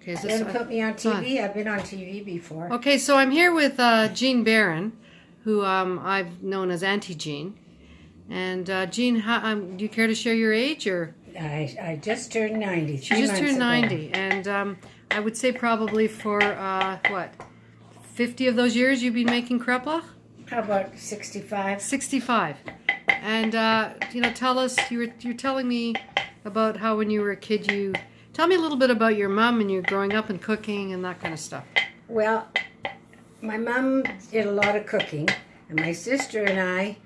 Okay, is this Don't put me on TV. I've been on TV before. Okay, so I'm here with Jean Barron, who I've known as Auntie Jean. And Jean, do you care to share your age, or? I just turned 90. She just turned 90, and I would say probably for what, 50 of those years you've been making Kreplach? How about 65? 65. And tell us. You're telling me about how when you were a kid tell me a little bit about your mom and your growing up and cooking and that kind of stuff. Well, my mom did a lot of cooking, and my sister and I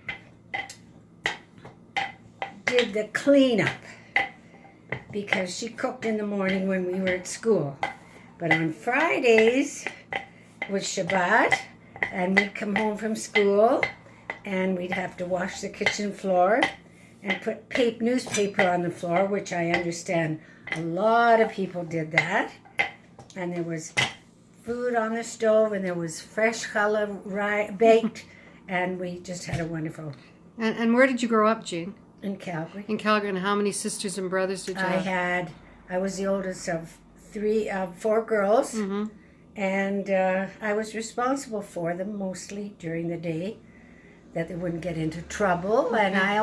did the cleanup because she cooked in the morning when we were at school. But on Fridays was Shabbat, and we'd come home from school and we'd have to wash the kitchen floor and put newspaper on the floor, which I understand a lot of people did that. And there was food on the stove, and there was fresh challah baked, and we just had a wonderful... And where did you grow up, Jean? In Calgary. In Calgary. And how many sisters and brothers did you have? I was the oldest of four girls, and I was responsible for them mostly during the day, that they wouldn't get into trouble. And my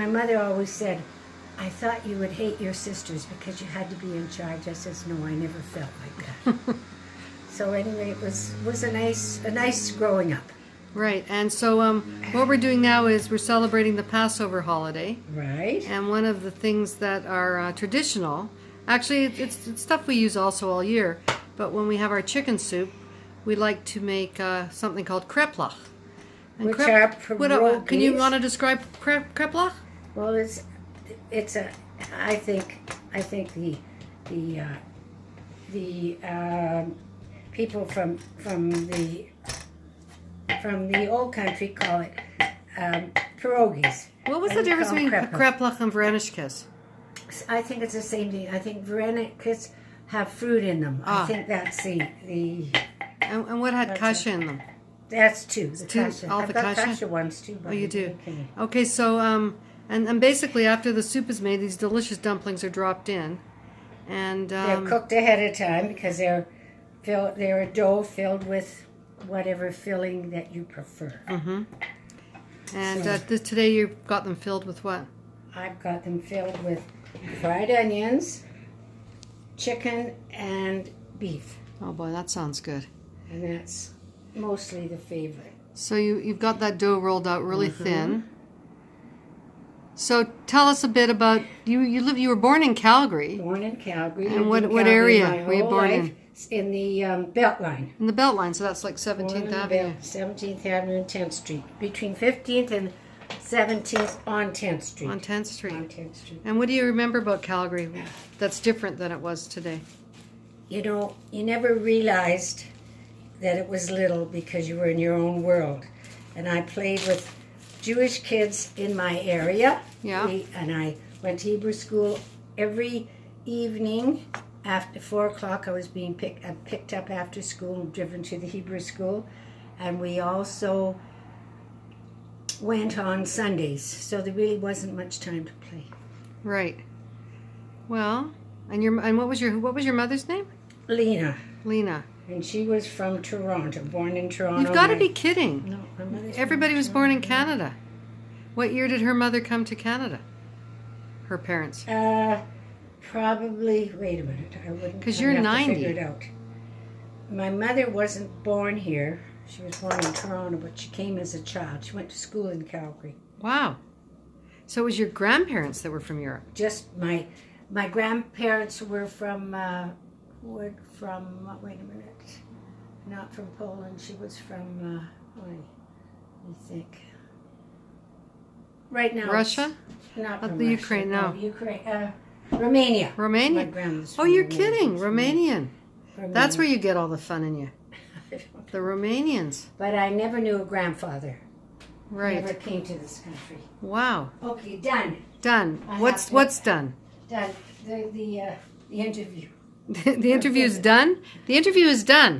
mother always said, I thought you would hate your sisters because you had to be in charge. I says, no, I never felt like that. So anyway, it was a nice growing up. Right, and so what we're doing now is we're celebrating the Passover holiday. Right. And one of the things that are traditional, actually it's stuff we use also all year, but when we have our chicken soup, we like to make something called Kreplach. And Which are pierogies. Can you want to describe Kreplach? Well, I think the people from the old country call it pierogies. What was the difference between Kreplach and Verenischkes? I think it's the same thing. I think Verenischkes have fruit in them. I think that's the. And what had kasha in them? That's two. All the kasha ones too. Oh, you do. Okay, so and basically after the soup is made, these delicious dumplings are dropped in, and they're cooked ahead of time because they're a dough filled with whatever filling that you prefer. And today you've got them filled with what? I've got them filled with fried onions, chicken, and beef. Oh boy, that sounds good. And that's mostly the favorite. So you've got that dough rolled out really thin. So tell us a bit about you were born in Calgary. Born in Calgary. And what area were you born in? In the Beltline. In the Beltline, so that's like 17th Avenue. 17th Avenue and 10th Street. Between 15th and 17th on 10th Street. On 10th Street. On 10th Street. And what do you remember about Calgary that's different than it was today? You know, you never realized that it was little because you were in your own world. And I played with Jewish kids in my area. Yeah. And I went to Hebrew school every evening. After 4 o'clock, I was being picked up after school and driven to the Hebrew school. And we also went on Sundays, so there really wasn't much time to play. Right. Well, and what was your mother's name? Lena. Lena. And she was from Toronto, born in Toronto. You've got to be kidding. No, my mother's Everybody was born in Canada. What year did her mother come to Canada? Her parents. Probably, wait a minute, I wouldn't. Because you're 90. Figure it out. My mother wasn't born here. She was born in Toronto, but she came as a child. She went to school in Calgary. Wow. So it was your grandparents that were from Europe? Just my grandparents were from, wait a minute, not from Poland. She was from, let me think. Right now. Russia? Not from the Russia. Ukraine, no. Ukraine. Romania. Romania? My grandma's Oh, from you're Romania. kidding. Romanian. Romania. That's where you get all the fun in you. The Romanians. But I never knew a grandfather. Right. Never came to this country. Wow. Okay, done. Done. What's done? Done. The interview. The interview is done? The interview is done.